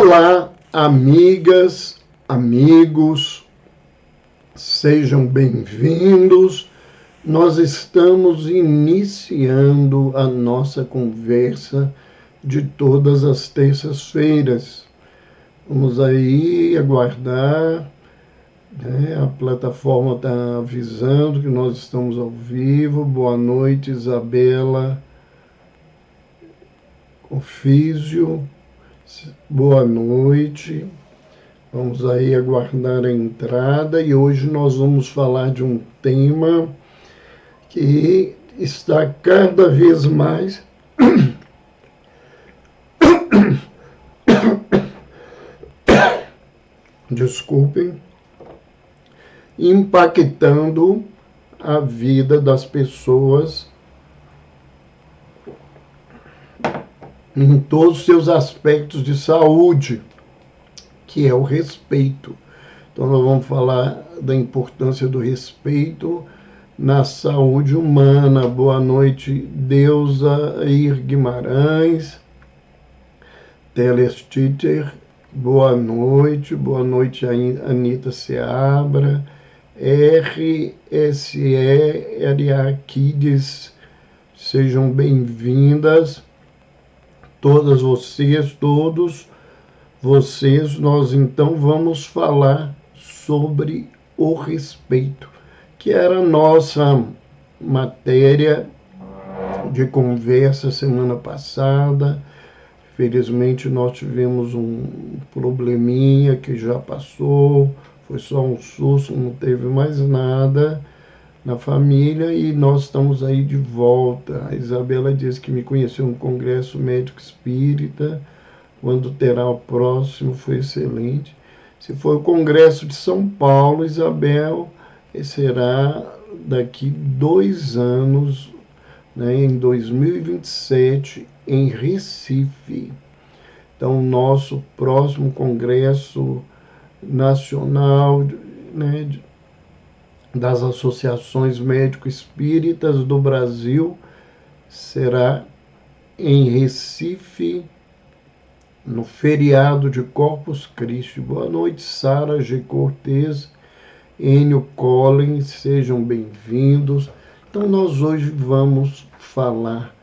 Olá, amigas, amigos, sejam bem-vindos. Nós estamos iniciando a nossa conversa de todas as terças-feiras. Vamos aí aguardar, né? A plataforma está avisando que nós estamos ao vivo. Boa noite, Isabela Ofísio. Boa noite. Vamos aí aguardar a entrada e hoje nós vamos falar de um tema que está cada vez mais desculpem, impactando a vida das pessoas em todos os seus aspectos de saúde, que é o respeito. Então, nós vamos falar da importância do respeito na saúde humana. Boa noite, Deusa Ir Guimarães, Telestiter, boa noite, Anitta Seabra, RSE Kids, sejam bem-vindas, todas vocês, todos vocês. Nós então vamos falar sobre o respeito, que era a nossa matéria de conversa semana passada. Felizmente nós tivemos um probleminha que já passou, foi só um susto, não teve mais nada na família e nós estamos aí de volta. A Isabela disse que me conheceu no Congresso Médico Espírita. Quando terá o próximo? Foi excelente. Se for o Congresso de São Paulo, Isabel, será daqui 2 anos, né, em 2027, em Recife. Então, nosso próximo Congresso Nacional, né, das Associações Médico-Espíritas do Brasil será em Recife, no feriado de Corpus Christi. Boa noite, Sara G. Cortez, Enio Collins, sejam bem-vindos. Então, nós hoje vamos falar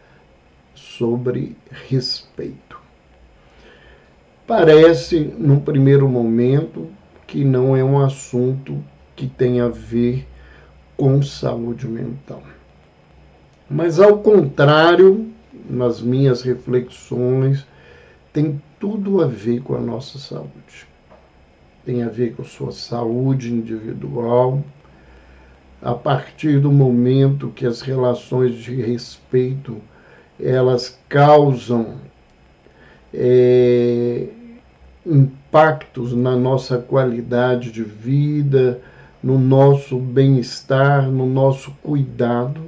sobre respeito. Parece, num primeiro momento, que não é um assunto que tem a ver com saúde mental. Mas, ao contrário, nas minhas reflexões, tem tudo a ver com a nossa saúde. Tem a ver com a sua saúde individual. A partir do momento que as relações de respeito, elas causam impactos na nossa qualidade de vida, no nosso bem-estar, no nosso cuidado.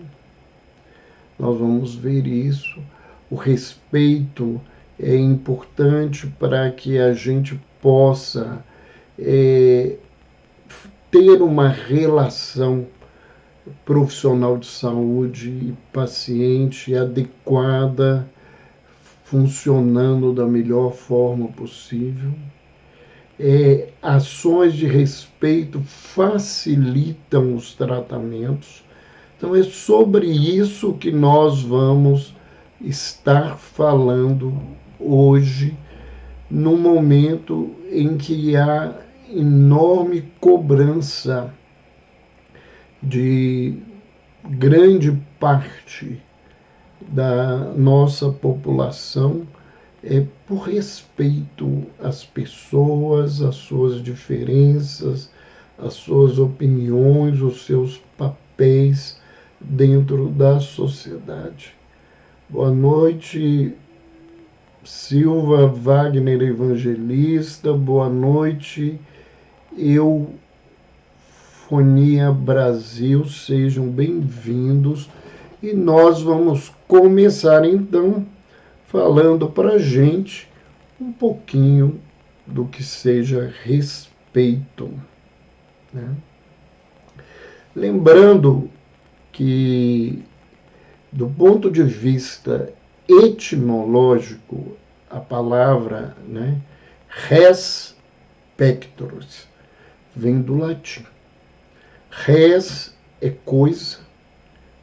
Nós vamos ver isso. O respeito é importante para que a gente possa ter uma relação profissional de saúde e paciente adequada, funcionando da melhor forma possível. Ações de respeito facilitam os tratamentos. Então, é sobre isso que nós vamos estar falando hoje, no momento em que há enorme cobrança de grande parte da nossa população por respeito às pessoas, às suas diferenças, às suas opiniões, os seus papéis dentro da sociedade. Boa noite, Silva Wagner Evangelista. Boa noite, Eufonia Brasil. Sejam bem-vindos. E nós vamos começar, então, falando para a gente um pouquinho do que seja respeito, né? Lembrando que, do ponto de vista etimológico, a palavra, né, Res pectorus vem do latim. Res é coisa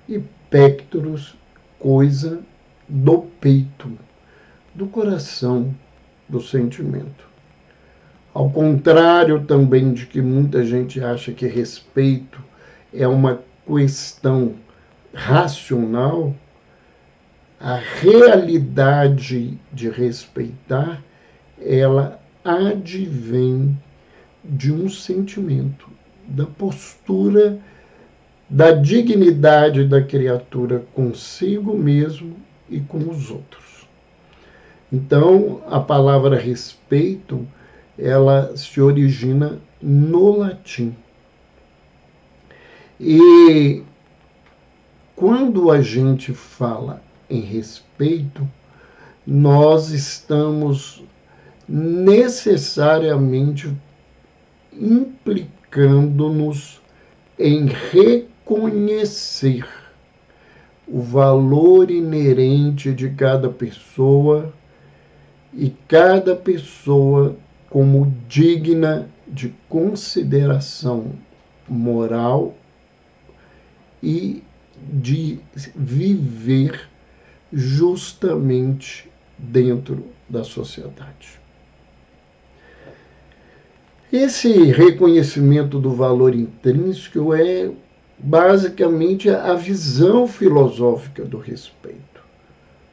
e pectorus, coisa do peito, do coração, do sentimento. Ao contrário também de que muita gente acha que respeito é uma questão racional, a realidade de respeitar, ela advém de um sentimento, da postura, da dignidade da criatura consigo mesmo e com os outros. Então, a palavra respeito, ela se origina no latim. E quando a gente fala em respeito, nós estamos necessariamente implicando-nos em reconhecer o valor inerente de cada pessoa e cada pessoa como digna de consideração moral e de viver justamente dentro da sociedade. Esse reconhecimento do valor intrínseco é basicamente a visão filosófica do respeito.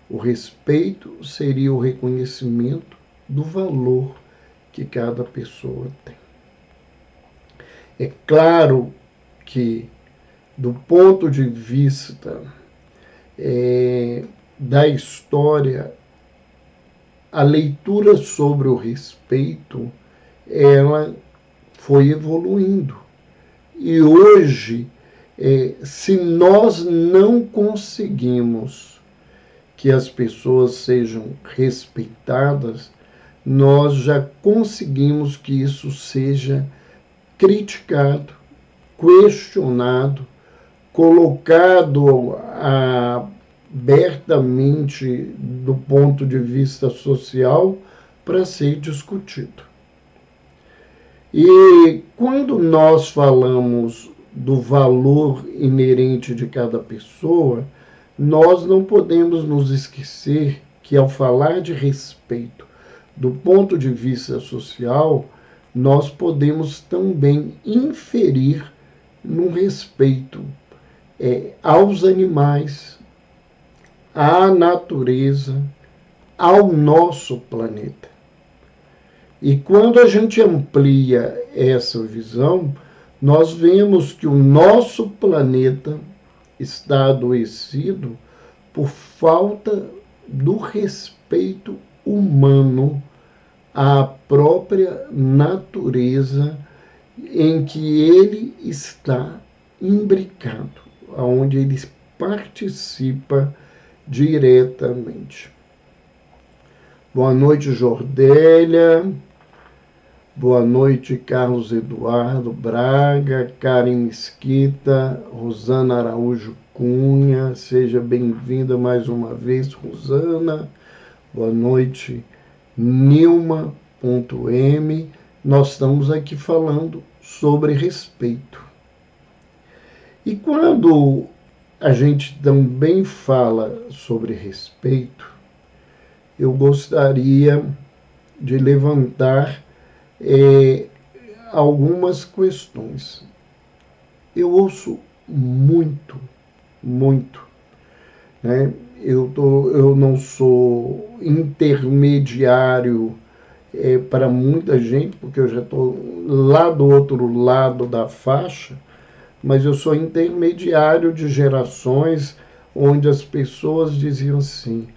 O respeito seria o reconhecimento do valor que cada pessoa tem. É claro que, do ponto de vista da história, a leitura sobre o respeito, ela foi evoluindo. E hoje, se nós não conseguimos que as pessoas sejam respeitadas, nós já conseguimos que isso seja criticado, questionado, colocado abertamente do ponto de vista social para ser discutido. E quando nós falamos do valor inerente de cada pessoa, nós não podemos nos esquecer que, ao falar de respeito do ponto de vista social, nós podemos também inferir no respeito aos animais, à natureza, ao nosso planeta. E quando a gente amplia essa visão, nós vemos que o nosso planeta está adoecido por falta do respeito humano à própria natureza em que ele está imbricado, onde ele participa diretamente. Boa noite, Jordélia. Boa noite, Carlos Eduardo Braga, Karen Mesquita, Rosana Araújo Cunha. Seja bem-vinda mais uma vez, Rosana. Boa noite, Nilma.m. Nós estamos aqui falando sobre respeito. E quando a gente também fala sobre respeito, eu gostaria de levantar algumas questões. Eu ouço muito, né? Eu não sou intermediário para muita gente, porque eu já estou lá do outro lado da faixa, mas eu sou intermediário de gerações onde as pessoas diziam assim,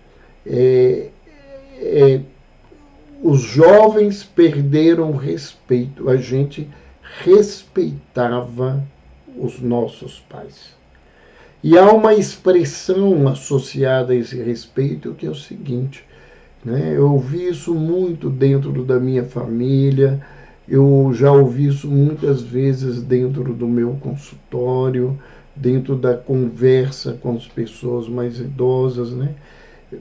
os jovens perderam o respeito, a gente respeitava os nossos pais. E há uma expressão associada a esse respeito que é o seguinte, né? Eu ouvi isso muito dentro da minha família, eu já ouvi isso muitas vezes dentro do meu consultório, dentro da conversa com as pessoas mais idosas, né?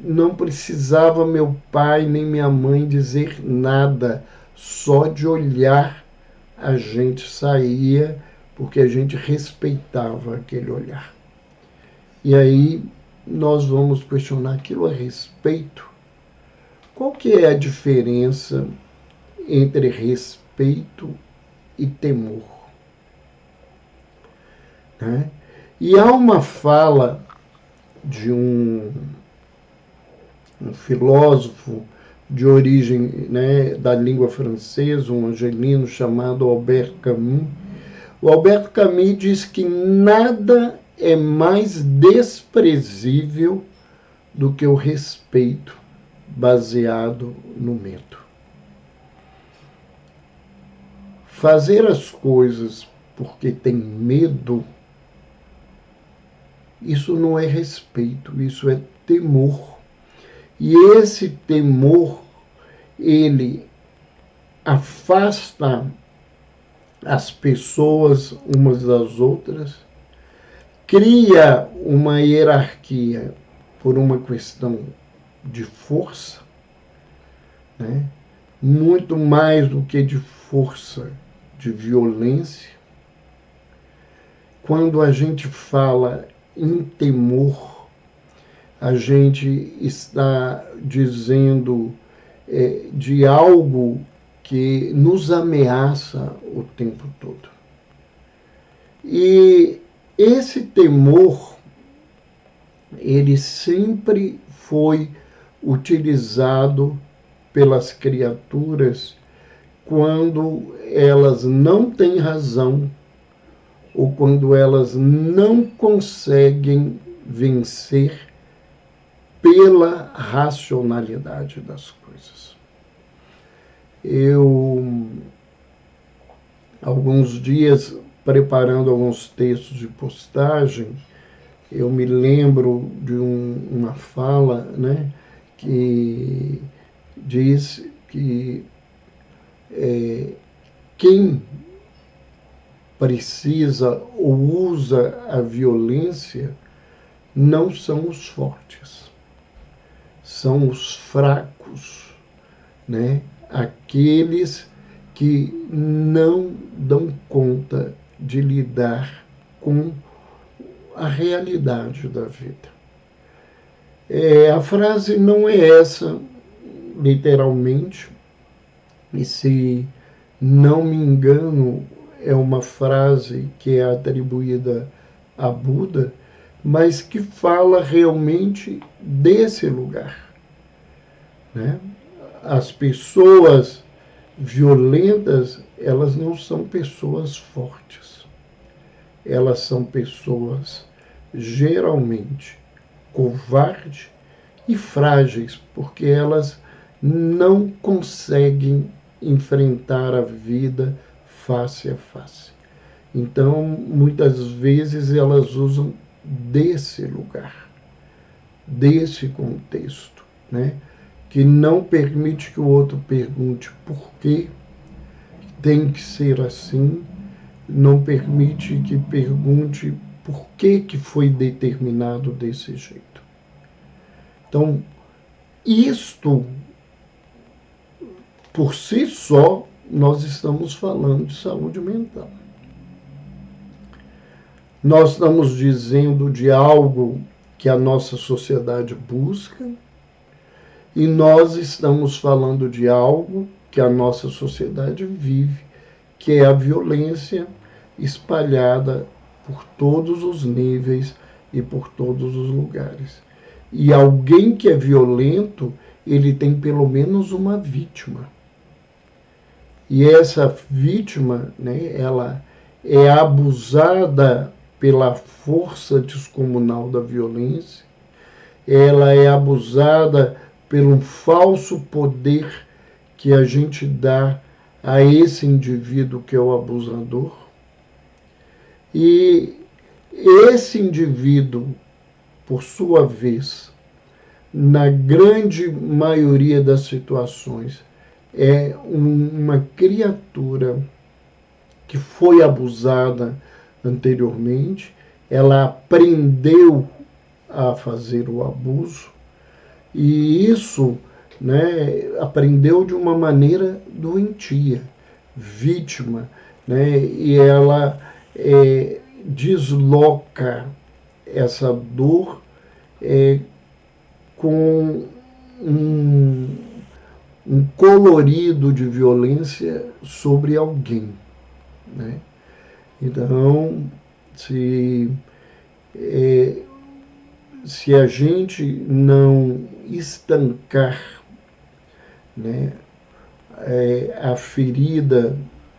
Não precisava meu pai nem minha mãe dizer nada só de olhar a gente saía, porque a gente respeitava aquele olhar. E aí nós vamos questionar aquilo a respeito. Qual que é a diferença entre respeito e temor? Né? E há uma fala de um filósofo de origem, né, da língua francesa, um angelino chamado Albert Camus. O Albert Camus diz que nada é mais desprezível do que o respeito baseado no medo. Fazer as coisas porque tem medo, isso não é respeito, isso é temor. E esse temor, ele afasta as pessoas umas das outras, cria uma hierarquia por uma questão de força, né? Muito mais do que de força, de violência. Quando a gente fala em temor, a gente está dizendo de algo que nos ameaça o tempo todo. E esse temor, ele sempre foi utilizado pelas criaturas quando elas não têm razão ou quando elas não conseguem vencer pela racionalidade das coisas. Eu, alguns dias, preparando alguns textos de postagem, eu me lembro de uma fala, né, que diz que quem precisa ou usa a violência não são os fortes, são os fracos, né? Aqueles que não dão conta de lidar com a realidade da vida. A frase não é essa, literalmente, e se não me engano, é uma frase que é atribuída a Buda, mas que fala realmente desse lugar, né? As pessoas violentas, elas não são pessoas fortes. Elas são pessoas geralmente covardes e frágeis, porque elas não conseguem enfrentar a vida face a face. Então, muitas vezes elas usam desse lugar, desse contexto, né? Que não permite que o outro pergunte por que tem que ser assim, não permite que pergunte por que foi determinado desse jeito. Então, isto, por si só, nós estamos falando de saúde mental. Nós estamos dizendo de algo que a nossa sociedade busca e nós estamos falando de algo que a nossa sociedade vive, que é a violência espalhada por todos os níveis e por todos os lugares. E alguém que é violento, ele tem pelo menos uma vítima. E essa vítima, né, ela é abusada pela força descomunal da violência, ela é abusada pelo falso poder que a gente dá a esse indivíduo que é o abusador. E esse indivíduo, por sua vez, na grande maioria das situações, é uma criatura que foi abusada anteriormente, ela aprendeu a fazer o abuso, e isso né, aprendeu de uma maneira doentia, vítima, né, e ela desloca essa dor com um colorido de violência sobre alguém, né? Então, se a gente não estancar, né, a ferida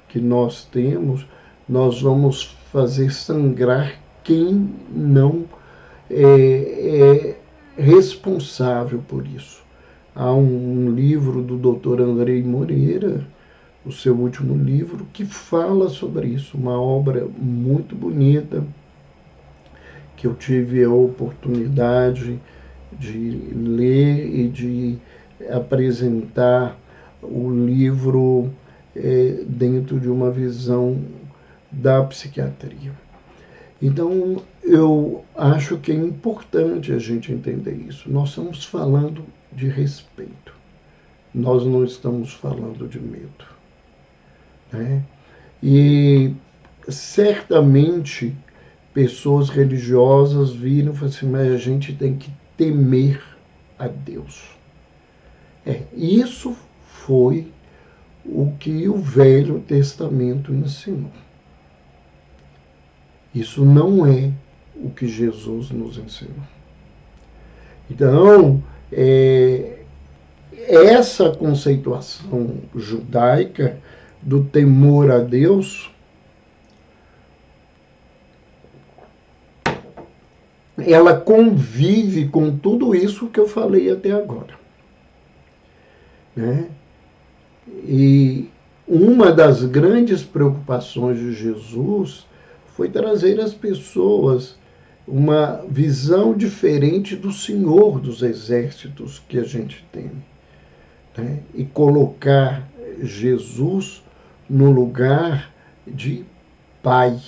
que nós temos, nós vamos fazer sangrar quem não é responsável por isso. Há um livro do Dr. Andrei Moreira, o seu último livro, que fala sobre isso, uma obra muito bonita, que eu tive a oportunidade de ler e de apresentar o livro dentro de uma visão da psiquiatria. Então, eu acho que é importante a gente entender isso. Nós estamos falando de respeito. Nós não estamos falando de medo, né? E certamente pessoas religiosas viram e falaram assim, mas a gente tem que temer a Deus. Isso foi o que o Velho Testamento ensinou. Isso não é o que Jesus nos ensinou. Então, essa conceituação judaica do temor a Deus, ela convive com tudo isso que eu falei até agora, né? E uma das grandes preocupações de Jesus foi trazer às pessoas uma visão diferente do Senhor dos Exércitos que a gente tem, né? E colocar Jesus no lugar de Pai,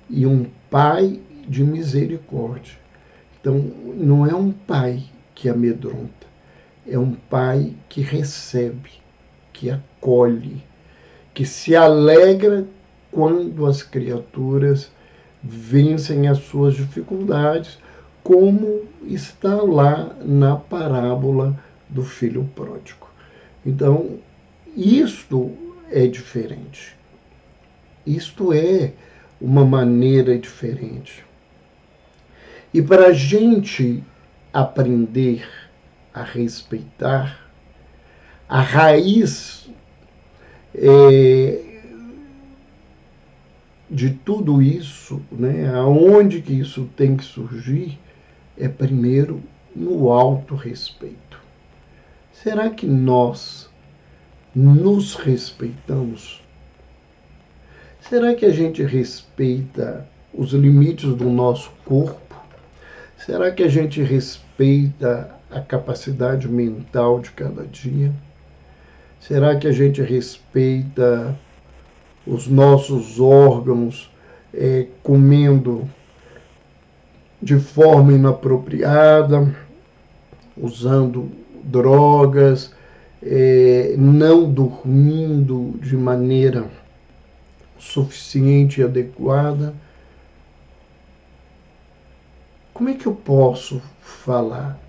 e um Pai de misericórdia. Então, não é um Pai que amedronta, é um Pai que recebe, que acolhe, que se alegra quando as criaturas vencem as suas dificuldades, como está lá na parábola do filho pródigo. Então, isto é diferente. Isto é uma maneira diferente. E para a gente aprender a respeitar, a raiz de tudo isso, né, aonde que isso tem que surgir, é primeiro no autorrespeito. Será que nós nos respeitamos? Será que a gente respeita os limites do nosso corpo? Será que a gente respeita a capacidade mental de cada dia? Será que a gente respeita os nossos órgãos comendo de forma inapropriada, usando drogas, não dormindo de maneira suficiente e adequada? Como é que eu posso falar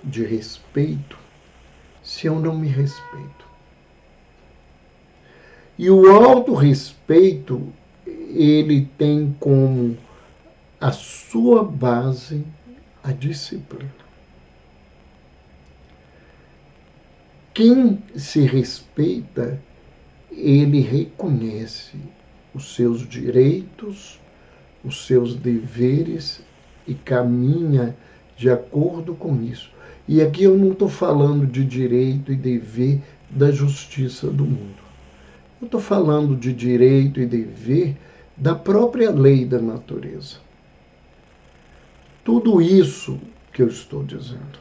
de respeito se eu não me respeito? E o autorrespeito, ele tem como a sua base a disciplina. Quem se respeita, ele reconhece os seus direitos, os seus deveres e caminha de acordo com isso. E aqui eu não estou falando de direito e dever da justiça do mundo. Eu estou falando de direito e dever da própria lei da natureza. Tudo isso que eu estou dizendo,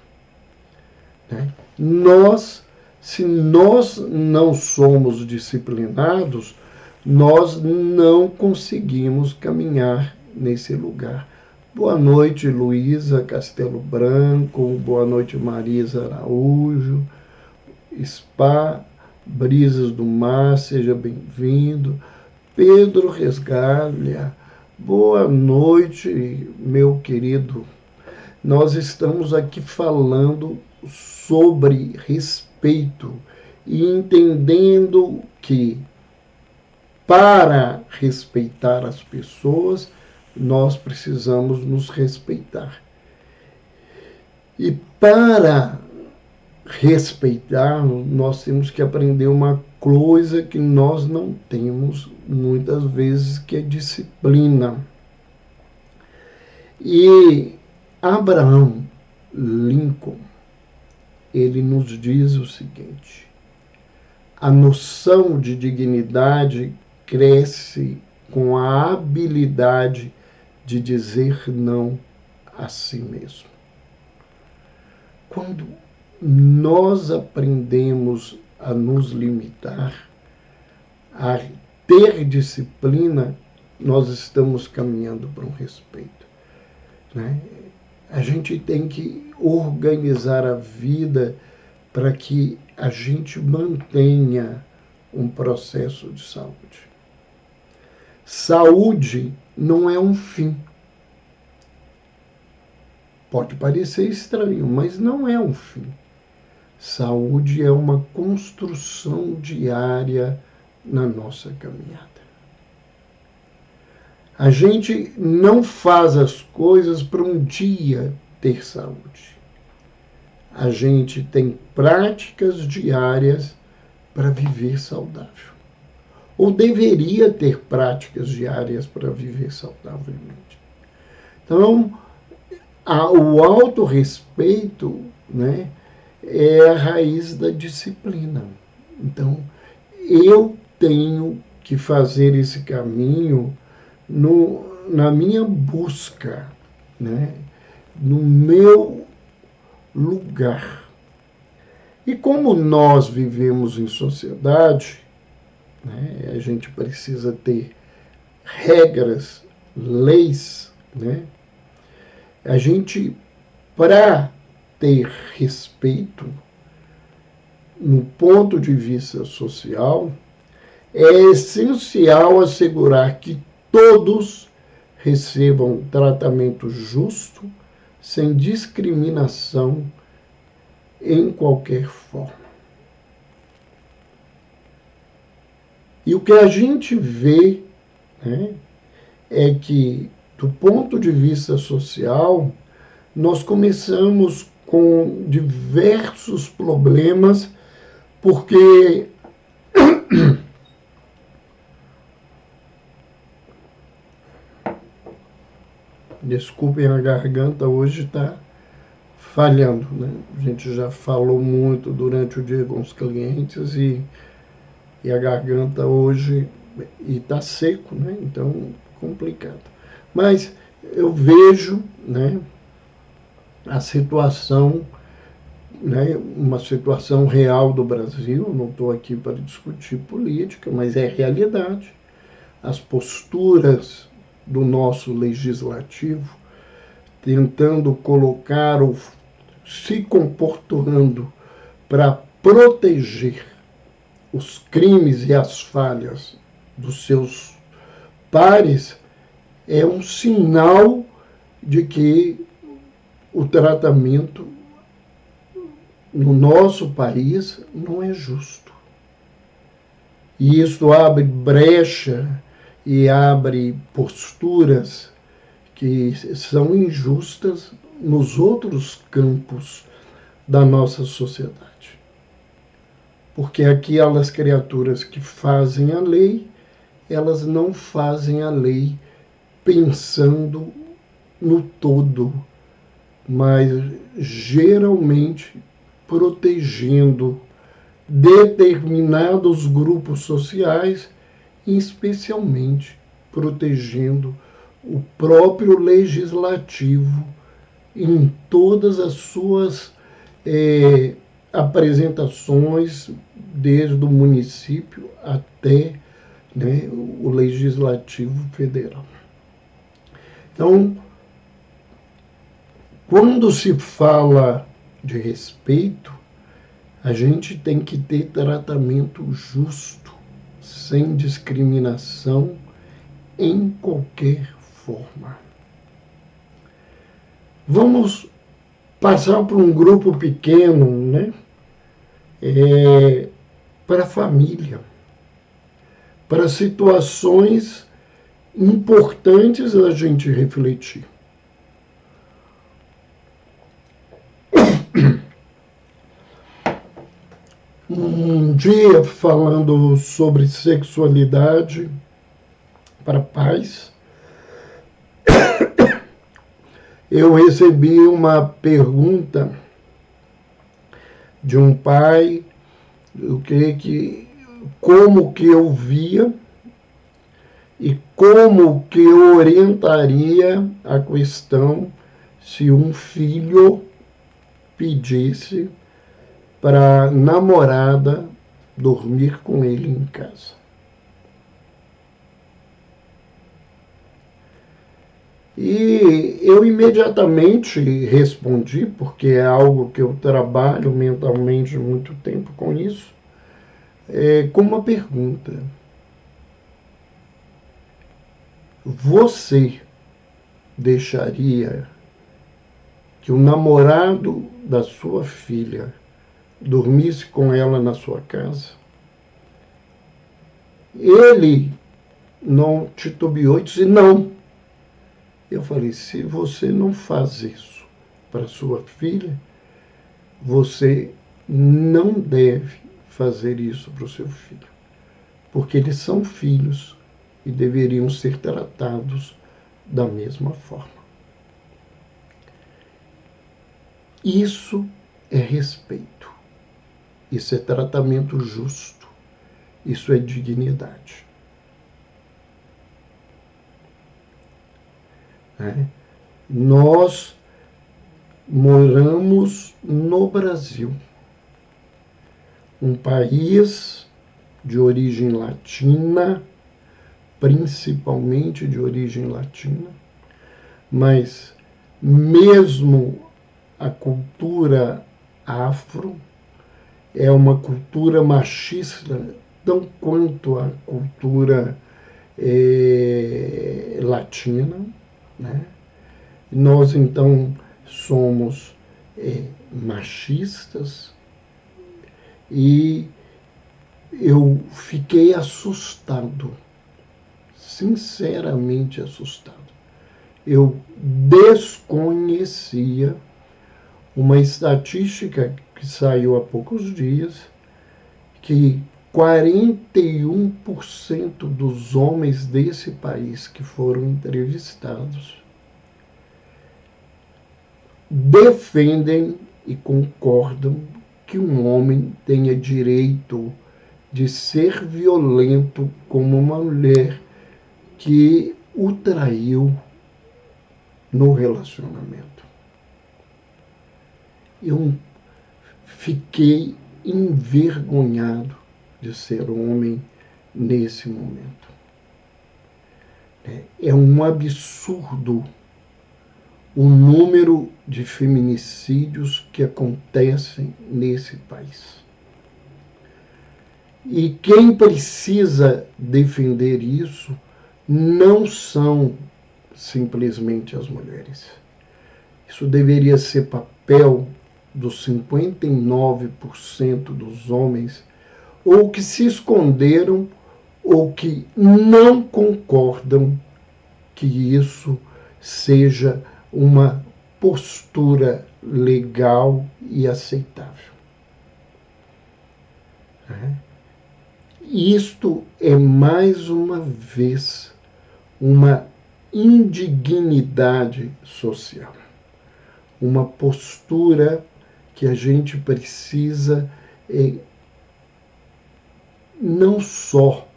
né? Se nós não somos disciplinados, nós não conseguimos caminhar nesse lugar Boa noite, Luísa Castelo Branco. Boa noite, Marisa Araújo. Spa, Brisas do Mar, seja bem-vindo. Pedro Resgalha, boa noite, meu querido. Nós estamos aqui falando sobre respeito e entendendo que para respeitar as pessoas, nós precisamos nos respeitar. E para respeitar, nós temos que aprender uma coisa que nós não temos muitas vezes, que é disciplina. E Abraham Lincoln, ele nos diz o seguinte: a noção de dignidade cresce com a habilidade de dizer não a si mesmo. Quando nós aprendemos a nos limitar, a ter disciplina, nós estamos caminhando para um respeito, né? A gente tem que organizar a vida para que a gente mantenha um processo de saúde. Saúde não é um fim. Pode parecer estranho, mas não é um fim. Saúde é uma construção diária na nossa caminhada. A gente não faz as coisas para um dia ter saúde. A gente tem práticas diárias para viver saudável. Ou deveria ter práticas diárias para viver saudavelmente. Então, o autorrespeito, né, é a raiz da disciplina. Então, eu tenho que fazer esse caminho na minha busca, né, no meu lugar. E como nós vivemos em sociedade, né, a gente precisa ter regras, leis, né? A gente, para ter respeito no ponto de vista social, é essencial assegurar que todos recebam tratamento justo, sem discriminação em qualquer forma. E o que a gente vê, né, é que, do ponto de vista social, nós começamos com diversos problemas, porque desculpem, a garganta hoje está falhando, né? A gente já falou muito durante o dia com os clientes e a garganta hoje está seco, né? Então, complicado. Mas eu vejo, né, a situação, né, uma situação real do Brasil. Não estou aqui para discutir política, mas é realidade. As posturas do nosso legislativo tentando colocar ou se comportando para proteger os crimes e as falhas dos seus pares é um sinal de que o tratamento no nosso país não é justo. E isso abre brecha e abre posturas que são injustas nos outros campos da nossa sociedade. Porque aquelas criaturas que fazem a lei, elas não fazem a lei pensando no todo, mas geralmente protegendo determinados grupos sociais, e especialmente protegendo o próprio legislativo em todas as suas apresentações, desde o município até, né, o legislativo federal. Então, Quando se fala de respeito, a gente tem que ter tratamento justo, sem discriminação, em qualquer forma. Vamos passar para um grupo pequeno, né? Para a família, para situações importantes a gente refletir. Um dia falando sobre sexualidade para pais, eu recebi uma pergunta de um pai, como que eu via e como que eu orientaria a questão se um filho pedisse para a namorada dormir com ele em casa. E eu imediatamente respondi, porque é algo que eu trabalho mentalmente muito tempo com isso, com uma pergunta. Você deixaria que o namorado da sua filha dormisse com ela na sua casa? Ele não titubeou e disse não. Eu falei, se você não faz isso para sua filha, você não deve fazer isso para o seu filho, porque eles são filhos e deveriam ser tratados da mesma forma. Isso é respeito, isso é tratamento justo, isso é dignidade. Nós moramos no Brasil, um país de origem latina, principalmente de origem latina, mas mesmo a cultura afro é uma cultura machista, tão quanto a cultura latina, né? Nós, então, somos machistas e eu fiquei assustado, sinceramente assustado. Eu desconhecia uma estatística que saiu há poucos dias, que 41% dos homens desse país que foram entrevistados defendem e concordam que um homem tenha direito de ser violento como uma mulher que o traiu no relacionamento. Eu fiquei envergonhado de ser homem nesse momento. É um absurdo o número de feminicídios que acontecem nesse país. E quem precisa defender isso não são simplesmente as mulheres. Isso deveria ser papel dos 59% dos homens, ou que se esconderam, ou que não concordam que isso seja uma postura legal e aceitável. Isto é, mais uma vez, uma indignidade social, uma postura que a gente precisa não só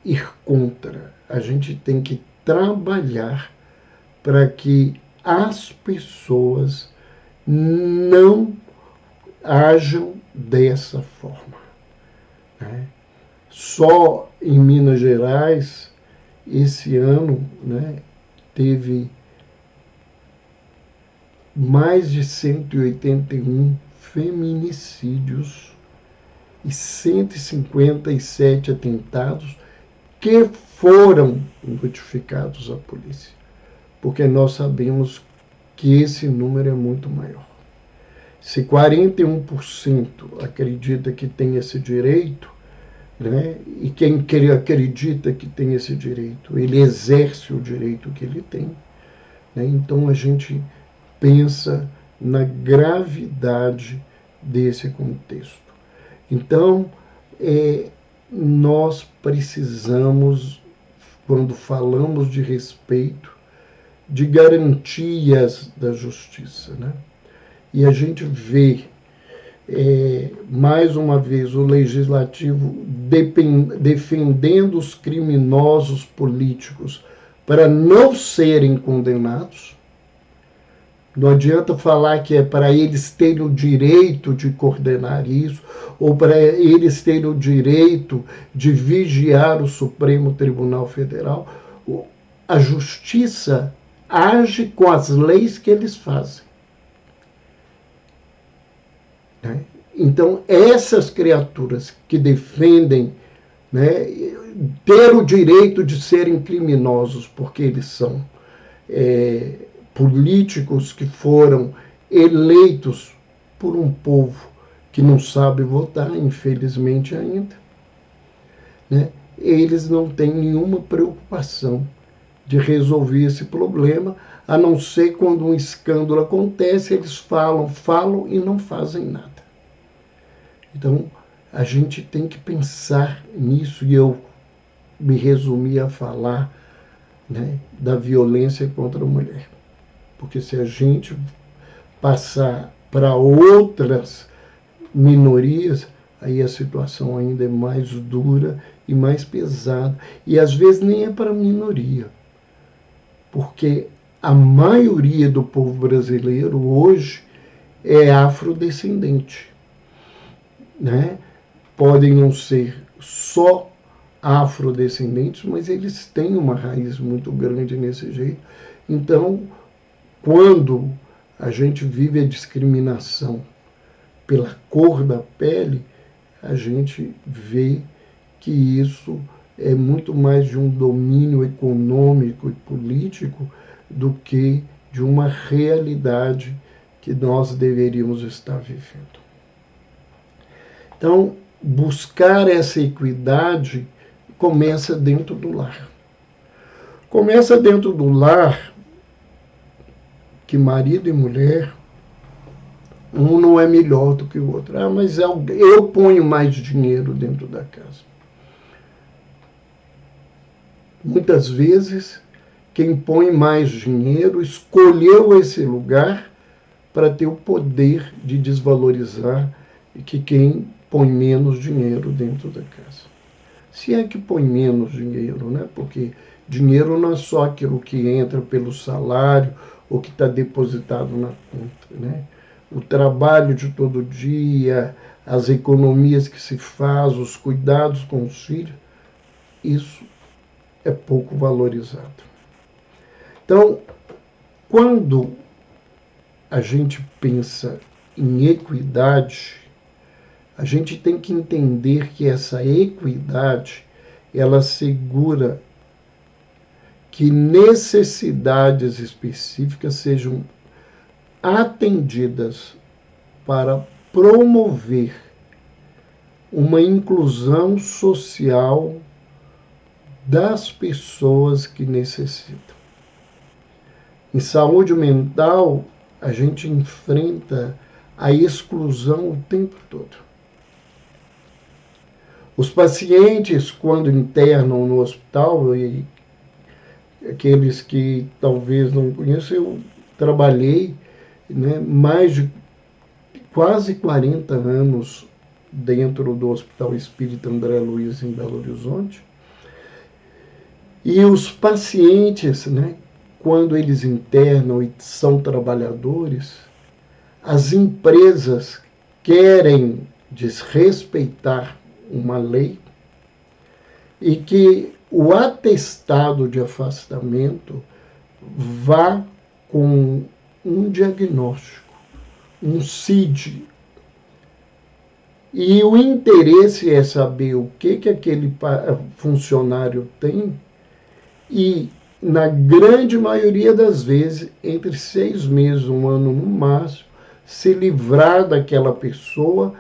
ir contra, a gente tem que trabalhar para que as pessoas não ajam dessa forma. Só em Minas Gerais, esse ano, teve mais de 181 feminicídios e 157 atentados que foram notificados à polícia, porque nós sabemos que esse número é muito maior. Se 41% acredita que tem esse direito, né, e quem acredita que tem esse direito, ele exerce o direito que ele tem, né, então a gente pensa na gravidade desse contexto. Então, nós precisamos, quando falamos de respeito, de garantias da justiça, né? E a gente vê, mais uma vez, o legislativo defendendo os criminosos políticos para não serem condenados. Não adianta falar que é para eles terem o direito de coordenar isso, ou para eles terem o direito de vigiar o Supremo Tribunal Federal. A justiça age com as leis que eles fazem. Então, essas criaturas que defendem, né, ter o direito de serem criminosos, porque eles são políticos que foram eleitos por um povo que não sabe votar, infelizmente ainda, né, eles não têm nenhuma preocupação de resolver esse problema, a não ser quando um escândalo acontece, eles falam e não fazem nada. Então, a gente tem que pensar nisso, e eu me resumi a falar, né, da violência contra a mulher. Porque se a gente passar para outras minorias, aí a situação ainda é mais dura e mais pesada. E às vezes nem é para a minoria, porque a maioria do povo brasileiro hoje é afrodescendente, né? Podem não ser só afrodescendentes, mas eles têm uma raiz muito grande nesse jeito. Então, quando a gente vive a discriminação pela cor da pele, a gente vê que isso é muito mais de um domínio econômico e político do que de uma realidade que nós deveríamos estar vivendo. Então, buscar essa equidade começa dentro do lar. Começa dentro do lar, que marido e mulher, um não é melhor do que o outro. Ah, mas eu ponho mais dinheiro dentro da casa. Muitas vezes, quem põe mais dinheiro escolheu esse lugar para ter o poder de desvalorizar que quem põe menos dinheiro dentro da casa. Se é que põe menos dinheiro, né? Porque dinheiro não é só aquilo que entra pelo salário ou que está depositado na conta, né? O trabalho de todo dia, as economias que se faz, os cuidados com os filhos, isso é pouco valorizado. Então, quando a gente pensa em equidade, a gente tem que entender que essa equidade, ela assegura que necessidades específicas sejam atendidas para promover uma inclusão social das pessoas que necessitam. Em saúde mental, a gente enfrenta a exclusão o tempo todo. Os pacientes, quando internam no hospital, e aqueles que talvez não conheçam, eu trabalhei, né, mais de quase 40 anos dentro do Hospital Espírita André Luiz, em Belo Horizonte. E os pacientes, né, quando eles internam e são trabalhadores, as empresas querem desrespeitar uma lei e que o atestado de afastamento vá com um diagnóstico, um CID. E o interesse é saber o que aquele funcionário tem e, na grande maioria das vezes, entre 6 meses, 1 ano no máximo, se livrar daquela pessoa,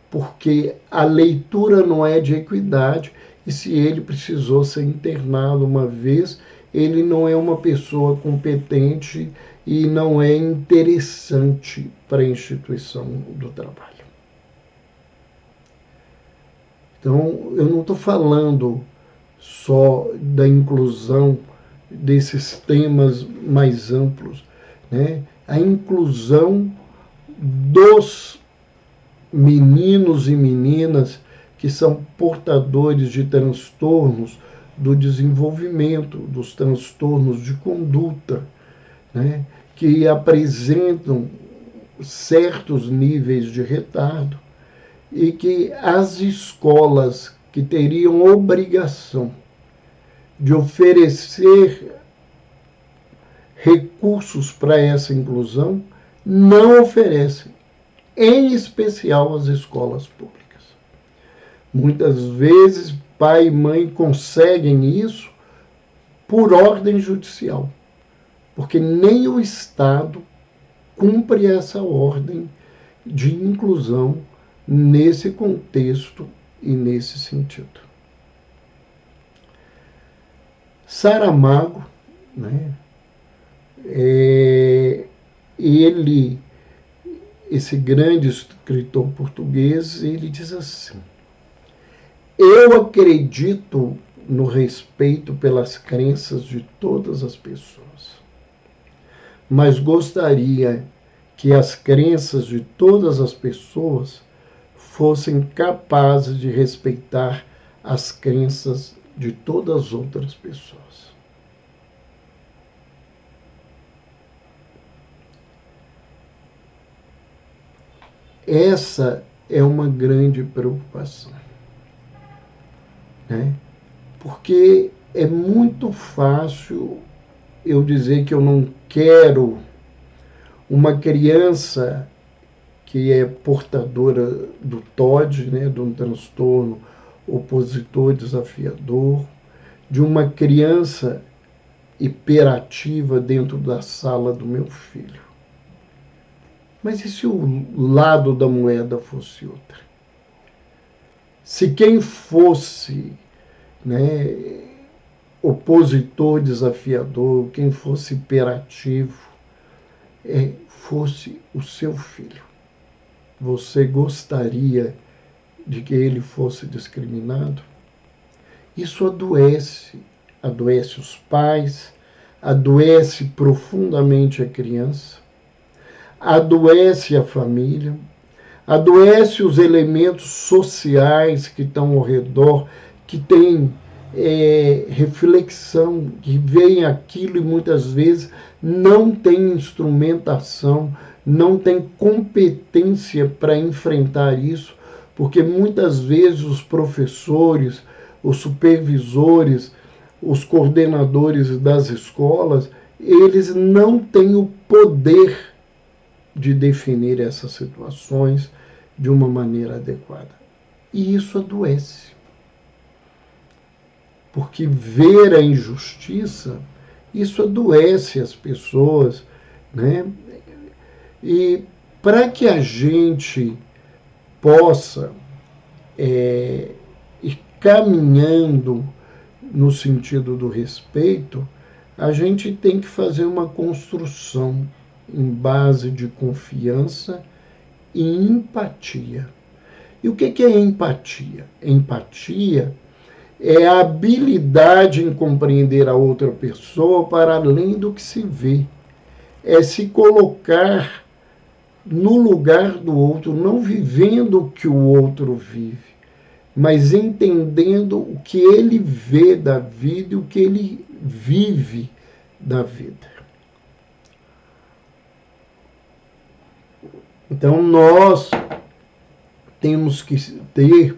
porque a leitura não é de equidade e se ele precisou ser internado uma vez, ele não é uma pessoa competente e não é interessante para a instituição do trabalho. Então, eu não estou falando só da inclusão desses temas mais amplos, né? A inclusão dos meninos e meninas que são portadores de transtornos do desenvolvimento, dos transtornos de conduta, né? Que apresentam certos níveis de retardo e que as escolas que teriam obrigação de oferecer recursos para essa inclusão não oferecem, em especial as escolas públicas. Muitas vezes, pai e mãe conseguem isso por ordem judicial, porque nem o Estado cumpre essa ordem de inclusão nesse contexto e nesse sentido. Saramago, né, esse grande escritor português, ele diz assim: eu acredito no respeito pelas crenças de todas as pessoas, mas gostaria que as crenças de todas as pessoas fossem capazes de respeitar as crenças de todas as outras pessoas. Essa é uma grande preocupação, né? Porque é muito fácil eu dizer que eu não quero uma criança que é portadora do TOD, né, de um transtorno opositor desafiador, de uma criança hiperativa dentro da sala do meu filho. Mas e se o lado da moeda fosse outra? Se quem fosse, né, opositor desafiador, quem fosse hiperativo, fosse o seu filho, você gostaria de que ele fosse discriminado? Isso adoece os pais, adoece profundamente a criança, adoece a família, adoece os elementos sociais que estão ao redor, que têm reflexão, que veem aquilo e muitas vezes não tem instrumentação, não tem competência para enfrentar isso, porque muitas vezes os professores, os supervisores, os coordenadores das escolas, eles não têm o poder de definir essas situações de uma maneira adequada. E isso adoece. Porque ver a injustiça, isso adoece as pessoas, né? E para que a gente possa ir caminhando no sentido do respeito, a gente tem que fazer uma construção em base de confiança e empatia. E o que é empatia? Empatia é a habilidade em compreender a outra pessoa para além do que se vê. É se colocar no lugar do outro, não vivendo o que o outro vive, mas entendendo o que ele vê da vida e o que ele vive da vida. Então, nós temos que ter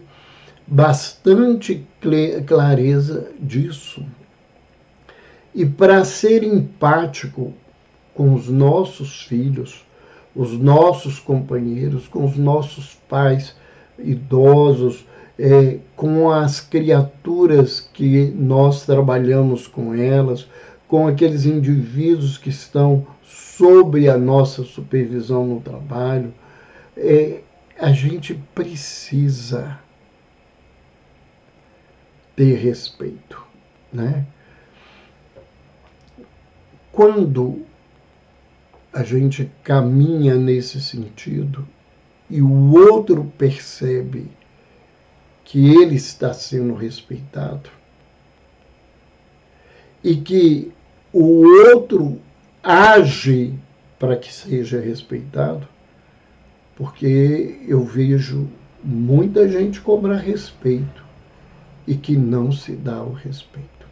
bastante clareza disso. E para ser empático com os nossos filhos, os nossos companheiros, com os nossos pais idosos, com as criaturas que nós trabalhamos com elas, com aqueles indivíduos que estão sob a nossa supervisão no trabalho. A gente precisa ter respeito, né? Quando a gente caminha nesse sentido e o outro percebe que ele está sendo respeitado e que o outro age para que seja respeitado, porque eu vejo muita gente cobrar respeito e que não se dá o respeito,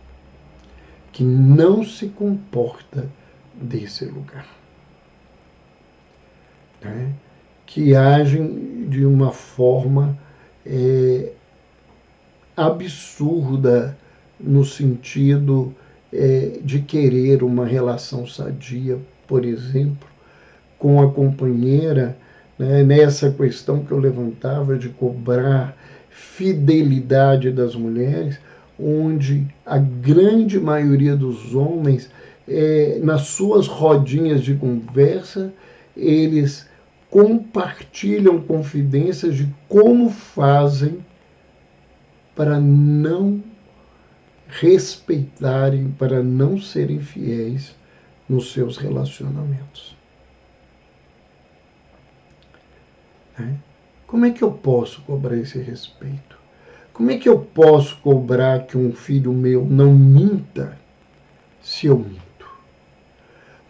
que não se comporta desse lugar, né? Que agem de uma forma absurda no sentido de querer uma relação sadia, por exemplo, com a companheira, né, nessa questão que eu levantava de cobrar fidelidade das mulheres, onde a grande maioria dos homens, nas suas rodinhas de conversa, eles compartilham confidências de como fazem para não respeitarem, para não serem fiéis nos seus relacionamentos. Como é que eu posso cobrar esse respeito? Como é que eu posso cobrar que um filho meu não minta se eu minto?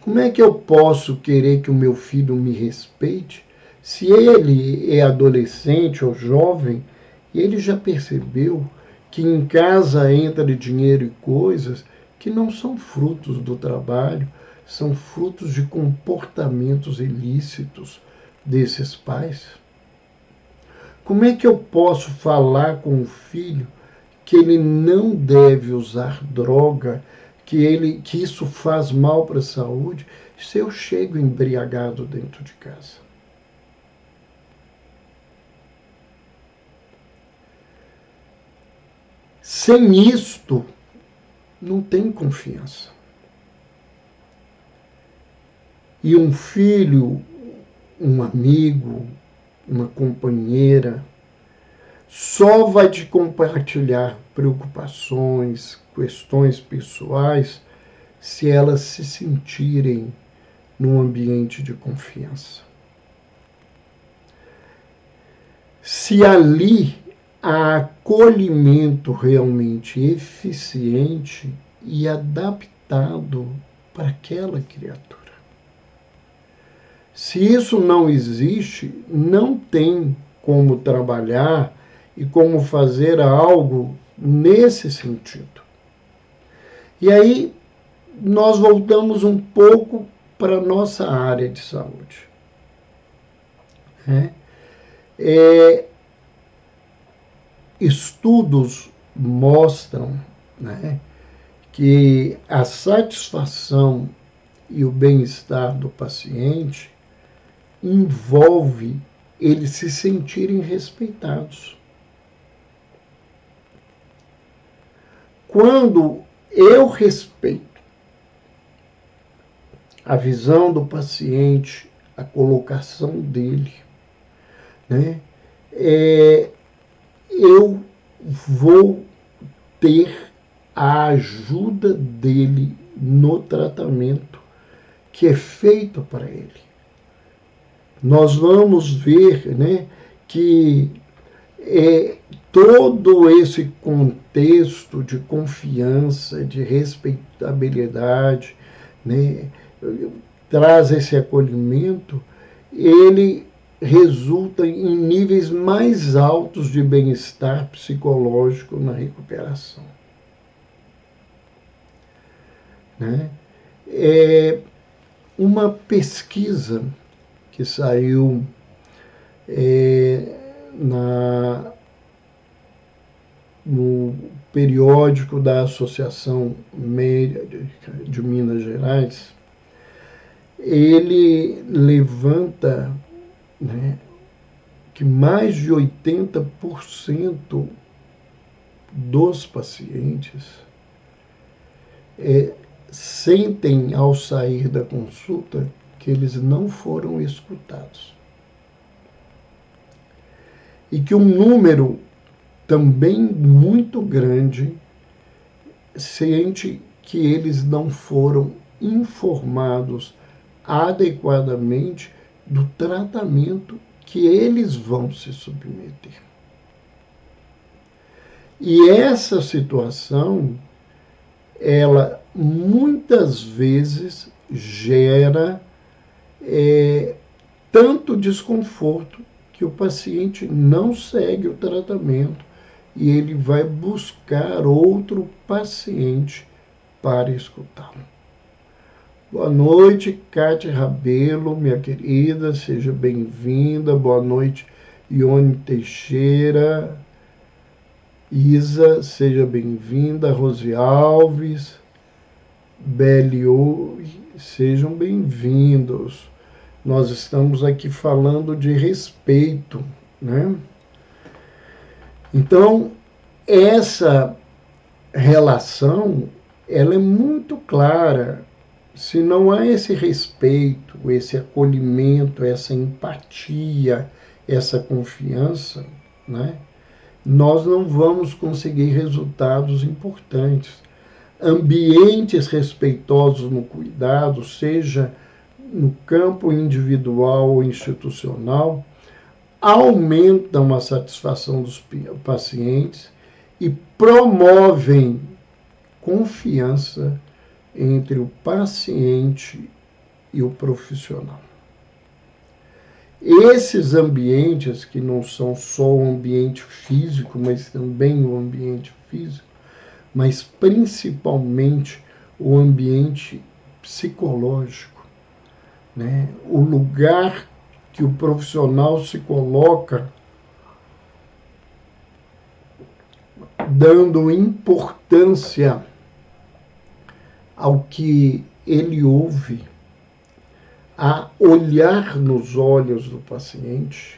Como é que eu posso querer que o meu filho me respeite se ele é adolescente ou jovem e ele já percebeu que em casa entra dinheiro e coisas que não são frutos do trabalho, são frutos de comportamentos ilícitos desses pais? Como é que eu posso falar com o filho que ele não deve usar droga, que isso faz mal para a saúde, se eu chego embriagado dentro de casa? Sem isto, não tem confiança. E um filho, um amigo, uma companheira, só vai te compartilhar preocupações, questões pessoais, se elas se sentirem num ambiente de confiança. Se ali há acolhimento realmente eficiente e adaptado para aquela criatura. Se isso não existe, não tem como trabalhar e como fazer algo nesse sentido. E aí nós voltamos um pouco para a nossa área de saúde. Estudos mostram, né, que a satisfação e o bem-estar do paciente envolve eles se sentirem respeitados. Quando eu respeito a visão do paciente, a colocação dele, né, eu vou ter a ajuda dele no tratamento que é feito para ele. Nós vamos ver, né, que todo esse contexto de confiança, de respeitabilidade, né, traz esse acolhimento, ele resulta em níveis mais altos de bem-estar psicológico na recuperação. Né? Uma pesquisa que saiu no periódico da Associação Médica de Minas Gerais, ele levanta, né, que mais de 80% dos pacientes sentem ao sair da consulta que eles não foram escutados. E que um número também muito grande sente que eles não foram informados adequadamente do tratamento que eles vão se submeter. E essa situação, ela muitas vezes gera tanto desconforto que o paciente não segue o tratamento e ele vai buscar outro paciente para escutá-lo. Boa noite, Cátia Rabelo, minha querida, seja bem-vinda. Boa noite, Ione Teixeira. Isa, seja bem-vinda. Rose Alves, Belio, sejam bem-vindos. Nós estamos aqui falando de respeito, né? Então, essa relação, ela é muito clara. Se não há esse respeito, esse acolhimento, essa empatia, essa confiança, né, nós não vamos conseguir resultados importantes. Ambientes respeitosos no cuidado, seja no campo individual ou institucional, aumentam a satisfação dos pacientes e promovem confiança entre o paciente e o profissional. Esses ambientes, que não são só o ambiente físico, mas também o ambiente físico, mas principalmente o ambiente psicológico, né? O lugar que o profissional se coloca dando importância ao que ele ouve, a olhar nos olhos do paciente,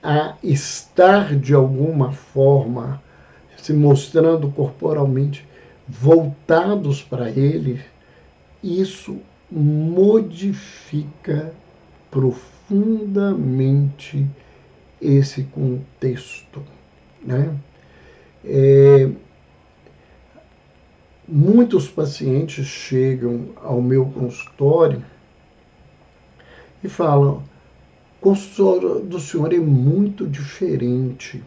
a estar de alguma forma se mostrando corporalmente voltados para ele, isso modifica profundamente esse contexto, né? Muitos pacientes chegam ao meu consultório e falam: o consultório do senhor é muito diferente.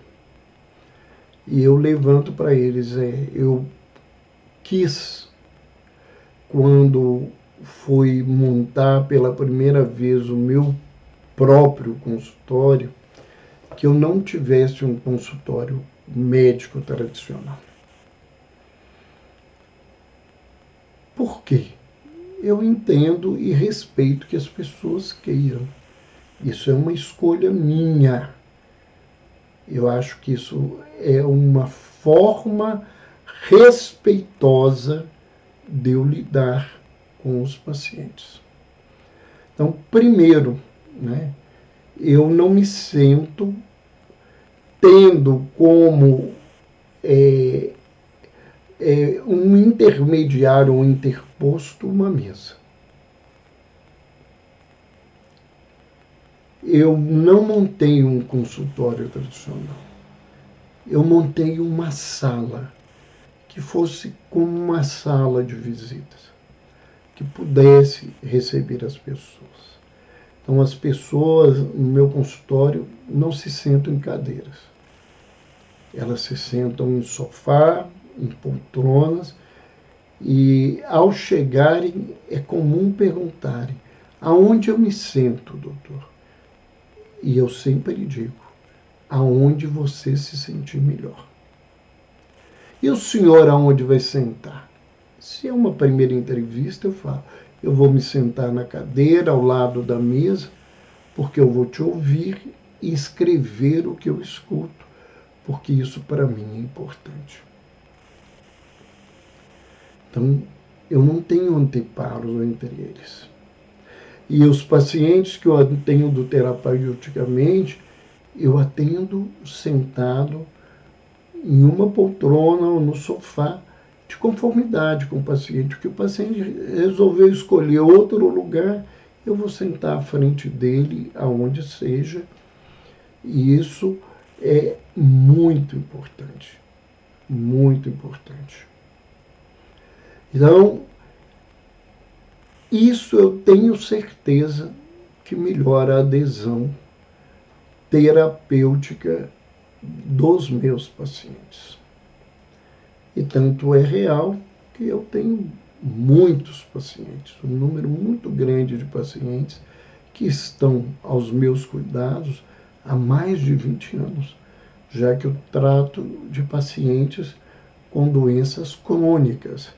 E eu levanto para eles: eu quis, quando fui montar pela primeira vez o meu próprio consultório, que eu não tivesse um consultório médico tradicional. Por quê? Eu entendo e respeito que as pessoas queiram. Isso é uma escolha minha. Eu acho que isso é uma forma respeitosa de eu lidar com os pacientes. Então, primeiro, né, eu não me sinto tendo como um intermediário, um interposto, uma mesa. Eu não montei um consultório tradicional. Eu montei uma sala que fosse como uma sala de visitas, que pudesse receber as pessoas. Então, as pessoas no meu consultório não se sentam em cadeiras. Elas se sentam em sofá, em poltronas, e ao chegarem é comum perguntarem: aonde eu me sento, doutor? E eu sempre digo: aonde você se sentir melhor. E o senhor aonde vai sentar? Se é uma primeira entrevista, eu falo: eu vou me sentar na cadeira ao lado da mesa, porque eu vou te ouvir e escrever o que eu escuto, porque isso para mim é importante. Então, eu não tenho anteparos entre eles. E os pacientes que eu atendo terapeuticamente, eu atendo sentado em uma poltrona ou no sofá, de conformidade com o paciente. Que o paciente resolveu escolher outro lugar, eu vou sentar à frente dele, aonde seja. E isso é muito importante. Muito importante. Então, isso eu tenho certeza que melhora a adesão terapêutica dos meus pacientes. E tanto é real que eu tenho muitos pacientes, um número muito grande de pacientes que estão aos meus cuidados há mais de 20 anos, já que eu trato de pacientes com doenças crônicas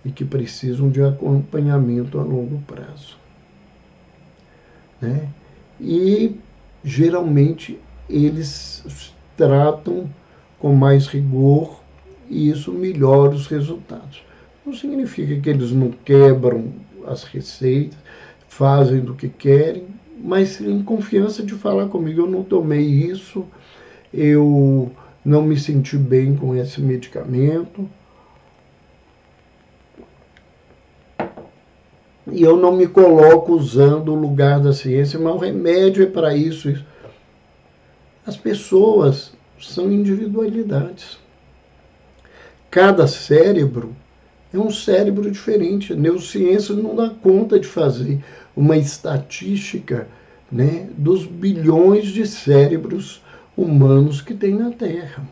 e que precisam de acompanhamento a longo prazo. Né? E, geralmente, eles tratam com mais rigor e isso melhora os resultados. Não significa que eles não quebram as receitas, fazem do que querem, mas em confiança de falar comigo, eu não tomei isso, eu não me senti bem com esse medicamento, e eu não me coloco usando o lugar da ciência, mas o remédio é para isso. As pessoas são individualidades. Cada cérebro é um cérebro diferente. A neurociência não dá conta de fazer uma estatística, né, dos bilhões de cérebros humanos que tem na Terra.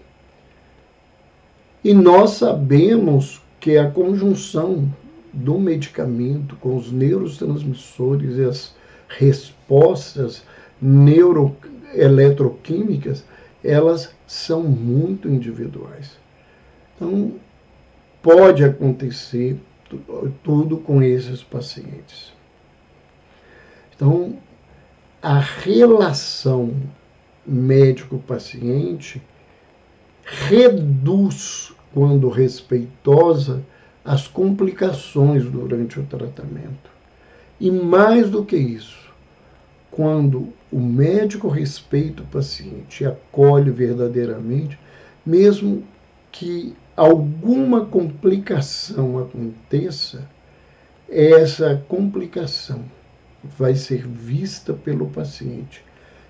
E nós sabemos que a conjunção do medicamento com os neurotransmissores e as respostas neuroeletroquímicas, elas são muito individuais. Então, pode acontecer tudo com esses pacientes. Então, a relação médico-paciente reduz, quando respeitosa, as complicações durante o tratamento. E mais do que isso, quando o médico respeita o paciente e acolhe verdadeiramente, mesmo que alguma complicação aconteça, essa complicação vai ser vista pelo paciente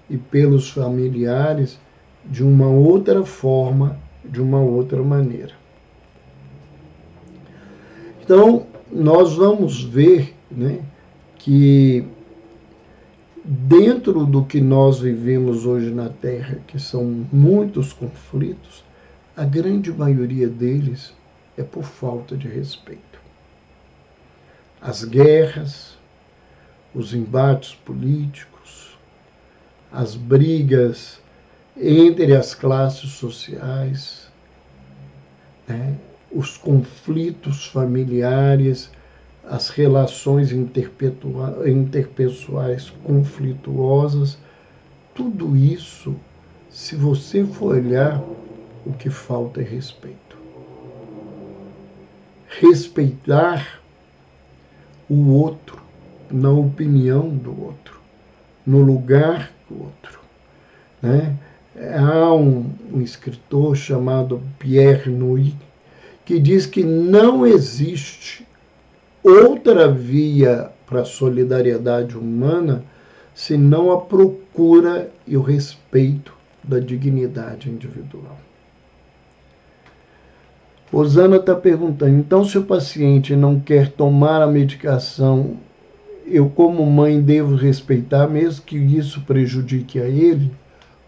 e pelos familiares de uma outra forma, de uma outra maneira. Então, nós vamos ver, né, que dentro do que nós vivemos hoje na Terra, que são muitos conflitos, a grande maioria deles é por falta de respeito. As guerras, os embates políticos, as brigas entre as classes sociais, né, os conflitos familiares, as relações interpessoais conflituosas, tudo isso, se você for olhar, o que falta é respeito. Respeitar o outro, na opinião do outro, no lugar do outro. Né? Há um escritor chamado Pierre Nui que diz que não existe outra via para a solidariedade humana senão a procura e o respeito da dignidade individual. Rosana está perguntando, então se o paciente não quer tomar a medicação, eu como mãe devo respeitar, mesmo que isso prejudique a ele?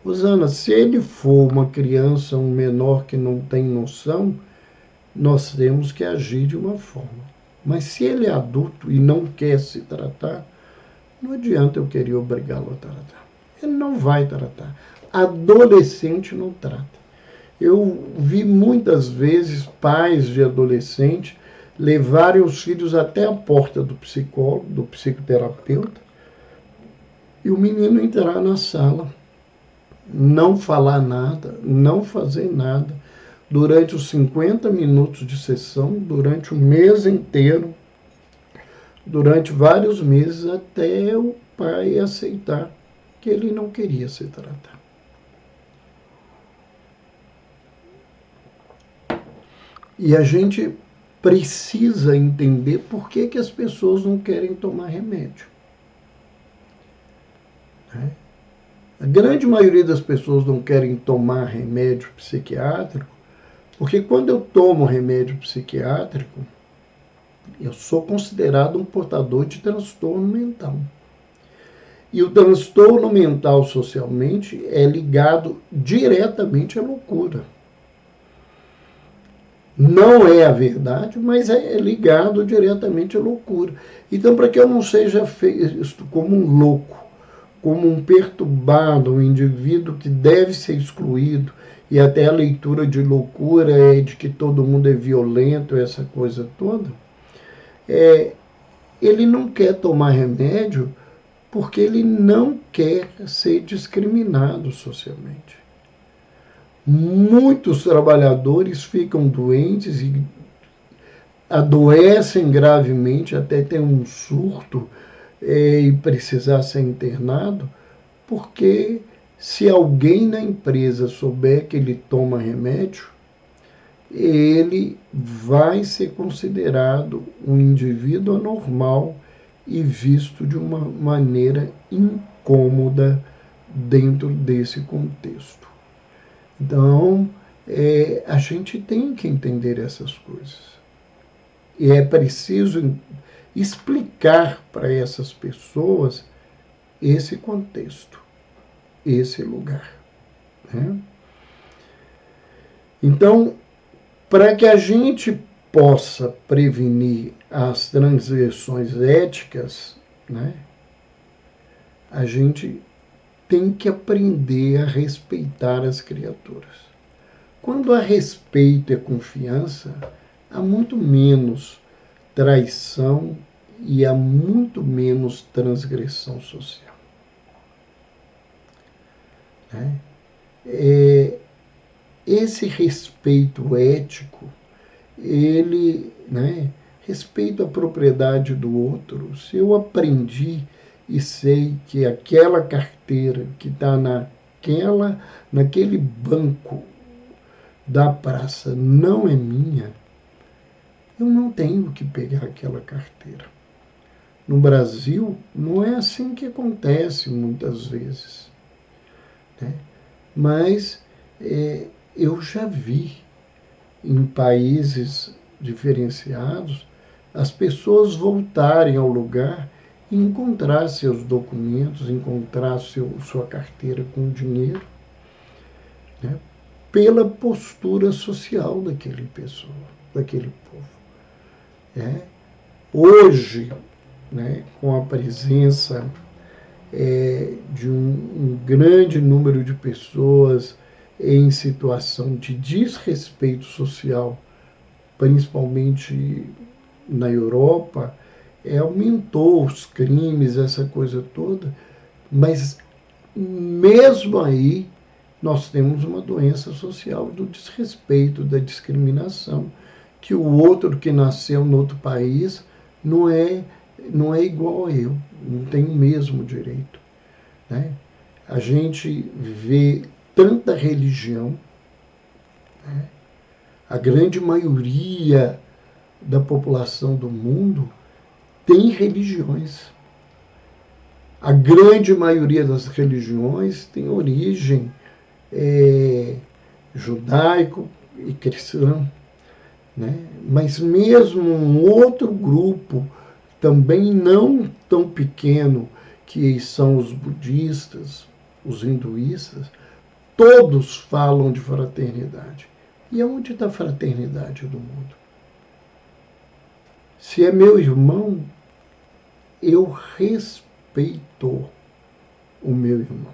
Rosana, se ele for uma criança, um menor que não tem noção, nós temos que agir de uma forma. Mas se ele é adulto e não quer se tratar, não adianta eu querer obrigá-lo a tratar. Ele não vai tratar. Adolescente não trata. Eu vi muitas vezes pais de adolescentes levarem os filhos até a porta do psicólogo, do psicoterapeuta, e o menino entrar na sala, não falar nada, não fazer nada, durante os 50 minutos de sessão, durante o mês inteiro, durante vários meses até o pai aceitar que ele não queria se tratar. E a gente precisa entender por que, que as pessoas não querem tomar remédio. Né? A grande maioria das pessoas não querem tomar remédio psiquiátrico, porque quando eu tomo remédio psiquiátrico, eu sou considerado um portador de transtorno mental. E o transtorno mental socialmente é ligado diretamente à loucura. Não é a verdade, mas é ligado diretamente à loucura. Então, para que eu não seja visto como um louco, como um perturbado, um indivíduo que deve ser excluído, e até a leitura de loucura é de que todo mundo é violento, essa coisa toda, ele não quer tomar remédio porque ele não quer ser discriminado socialmente. Muitos trabalhadores ficam doentes e adoecem gravemente, até ter um surto e precisar ser internado, porque se alguém na empresa souber que ele toma remédio, ele vai ser considerado um indivíduo anormal e visto de uma maneira incômoda dentro desse contexto. Então, a gente tem que entender essas coisas. E é preciso explicar para essas pessoas esse contexto, esse lugar. Né? Então, para que a gente possa prevenir as transgressões éticas, né, a gente tem que aprender a respeitar as criaturas. Quando há respeito e confiança, há muito menos traição e há muito menos transgressão social. Né? Esse respeito ético, ele, né, respeito à propriedade do outro. Se eu aprendi e sei que aquela carteira que está naquele banco da praça não é minha, eu não tenho que pegar aquela carteira. No Brasil, não é assim que acontece muitas vezes. Né? Mas eu já vi em países diferenciados as pessoas voltarem ao lugar e encontrar seus documentos, encontrar sua carteira com dinheiro, né, pela postura social daquele povo. Hoje, né, com a presença de um grande número de pessoas em situação de desrespeito social, principalmente na Europa, aumentou os crimes, essa coisa toda, mas mesmo aí nós temos uma doença social do desrespeito, da discriminação, que o outro que nasceu no outro país não é igual a eu, não tem o mesmo direito. Né? A gente vê tanta religião, né? A grande maioria da população do mundo tem religiões. A grande maioria das religiões tem origem judaico e cristã. Né? Mas mesmo um outro grupo, também não tão pequeno, que são os budistas, os hinduístas, todos falam de fraternidade. E aonde está a fraternidade do mundo? Se é meu irmão, eu respeito o meu irmão.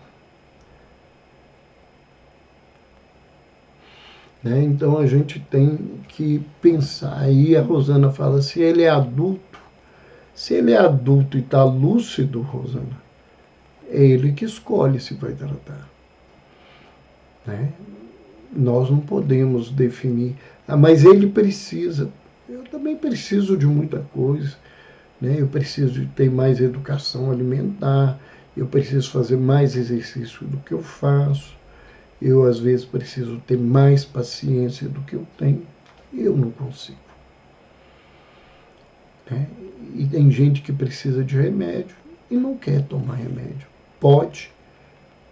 Né? Então a gente tem que pensar. Aí a Rosana fala, se ele é adulto e está lúcido, Rosana, é ele que escolhe se vai tratar. Né? Nós não podemos definir, mas ele precisa. Eu também preciso de muita coisa, né? Eu preciso de ter mais educação alimentar, eu preciso fazer mais exercício do que eu faço, eu às vezes preciso ter mais paciência do que eu tenho, e eu não consigo, né? E tem gente que precisa de remédio e não quer tomar remédio. Pode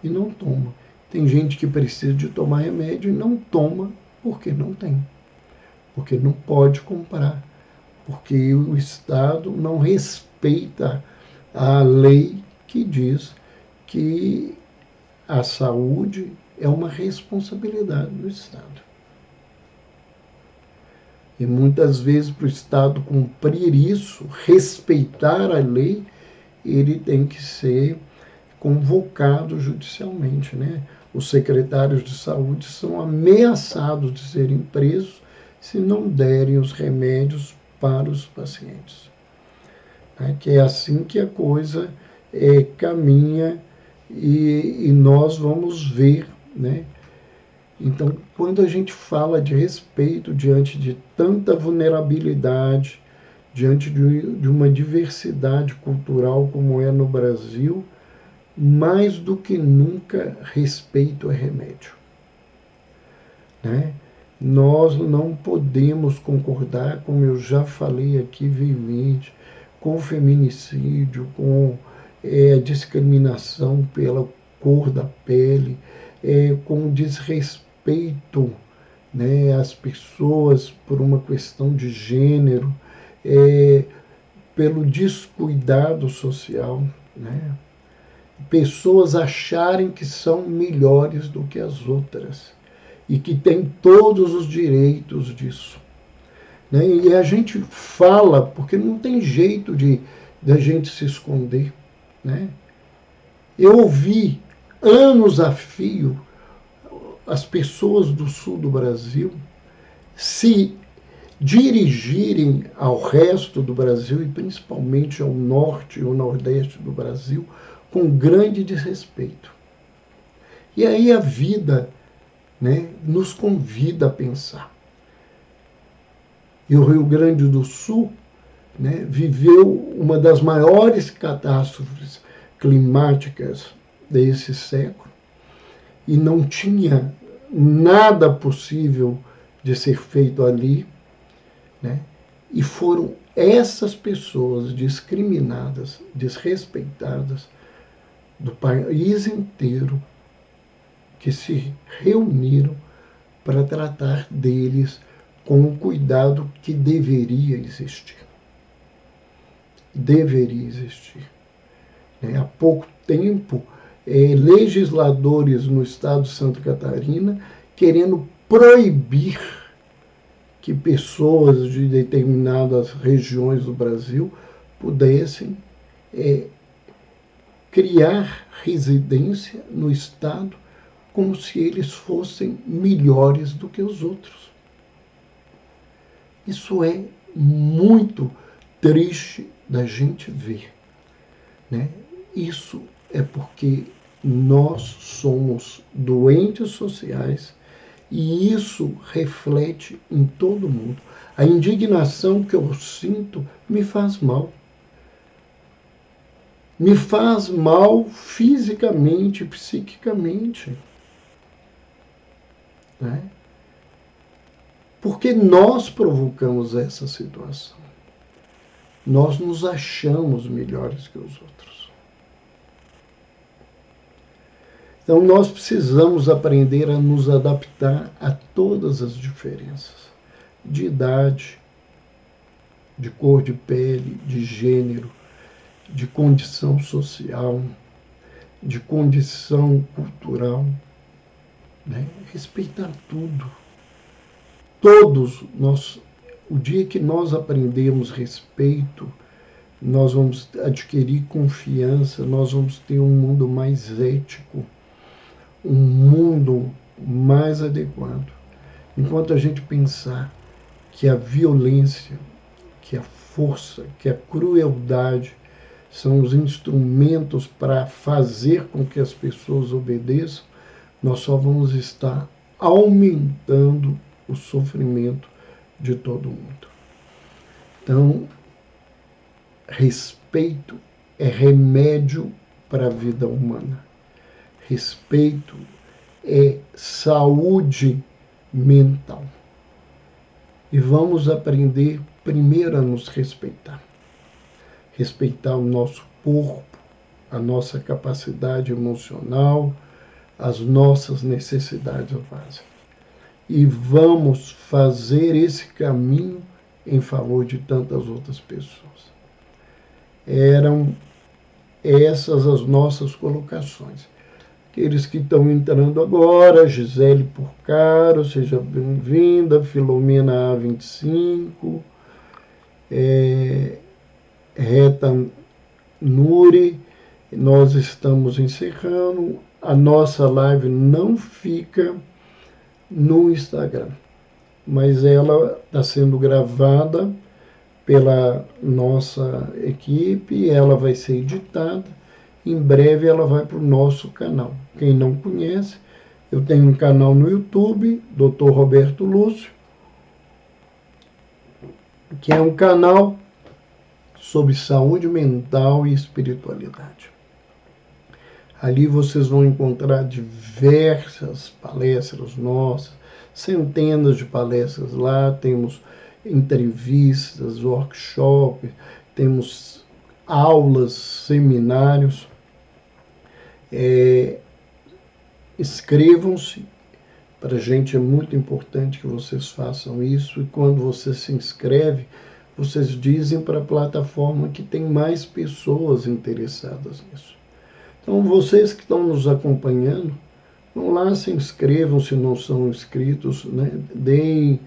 e não toma. Tem gente que precisa de tomar remédio e não toma porque não tem, porque não pode comprar, porque o Estado não respeita a lei que diz que a saúde é uma responsabilidade do Estado. E muitas vezes, para o Estado cumprir isso, respeitar a lei, ele tem que ser convocado judicialmente, né? Os secretários de saúde são ameaçados de serem presos se não derem os remédios para os pacientes. Né? Que é assim que a coisa caminha e nós vamos ver, né? Então, quando a gente fala de respeito diante de tanta vulnerabilidade, diante de uma diversidade cultural como é no Brasil, mais do que nunca, respeito é remédio, né? Nós não podemos concordar, como eu já falei aqui veemente, com o feminicídio, com a discriminação pela cor da pele, com desrespeito, né, às pessoas por uma questão de gênero, pelo descuidado social, né? Pessoas acharem que são melhores do que as outras e que têm todos os direitos disso, né? E a gente fala porque não tem jeito de a gente se esconder, né? Eu ouvi anos a fio as pessoas do sul do Brasil se dirigirem ao resto do Brasil e principalmente ao norte e ao nordeste do Brasil com grande desrespeito. E aí a vida, né, nos convida a pensar. E o Rio Grande do Sul, né, viveu uma das maiores catástrofes climáticas desse século e não tinha nada possível de ser feito ali, né? E foram essas pessoas discriminadas, desrespeitadas do país inteiro que se reuniram para tratar deles com o cuidado que deveria existir. Deveria existir. Há pouco tempo, legisladores no estado de Santa Catarina querendo proibir que pessoas de determinadas regiões do Brasil pudessem criar residência no estado como se eles fossem melhores do que os outros. Isso é muito triste da gente ver, né? Isso é porque nós somos doentes sociais e isso reflete em todo mundo. A indignação que eu sinto me faz mal. Me faz mal fisicamente, psiquicamente, né? Porque nós provocamos essa situação. Nós nos achamos melhores que os outros. Então nós precisamos aprender a nos adaptar a todas as diferenças de idade, de cor de pele, de gênero, de condição social, de condição cultural, né? Respeitar tudo. Todos nós, o dia que nós aprendemos respeito, nós vamos adquirir confiança, nós vamos ter um mundo mais ético, um mundo mais adequado. Enquanto a gente pensar que a violência, que a força, que a crueldade são os instrumentos para fazer com que as pessoas obedeçam, nós só vamos estar aumentando o sofrimento de todo mundo. Então, Respeito é remédio para a vida humana. Respeito é saúde mental. E vamos aprender primeiro a nos respeitar. Respeitar o nosso corpo, a nossa capacidade emocional, as nossas necessidades básicas. E vamos fazer esse caminho em favor de tantas outras pessoas. Eram essas as nossas colocações. Aqueles que estão entrando agora, Gisele Porcaro, seja bem-vinda, Filomena A25, Reta Nuri, nós estamos encerrando. A nossa live não fica no Instagram, mas ela está sendo gravada pela nossa equipe, ela vai ser editada, em breve ela vai para o nosso canal. Quem não conhece, eu tenho um canal no YouTube, Dr. Roberto Lúcio, que é um canal sobre saúde mental e espiritualidade. Ali vocês vão encontrar diversas palestras nossas, centenas de palestras lá, temos entrevistas, workshops, temos aulas, seminários. Inscrevam-se, para a gente é muito importante que vocês façam isso, e quando você se inscreve, vocês dizem para a plataforma que tem mais pessoas interessadas nisso. Então, vocês que estão nos acompanhando, vão lá, se inscrevam se não são inscritos, né? Deem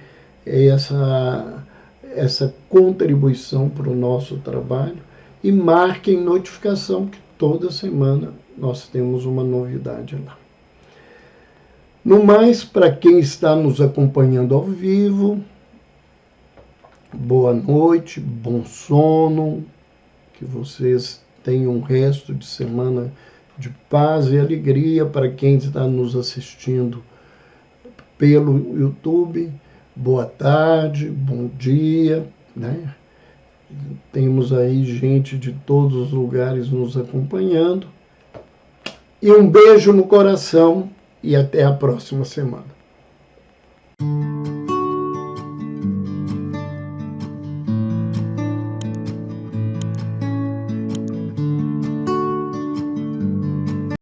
essa contribuição para o nosso trabalho e marquem notificação que toda semana nós temos uma novidade lá. No mais, para quem está nos acompanhando ao vivo, boa noite, bom sono, que vocês tenham um resto de semana de paz e alegria. Para quem está nos assistindo pelo YouTube, boa tarde, bom dia, né? Temos aí gente de todos os lugares nos acompanhando. E um beijo no coração e até a próxima semana.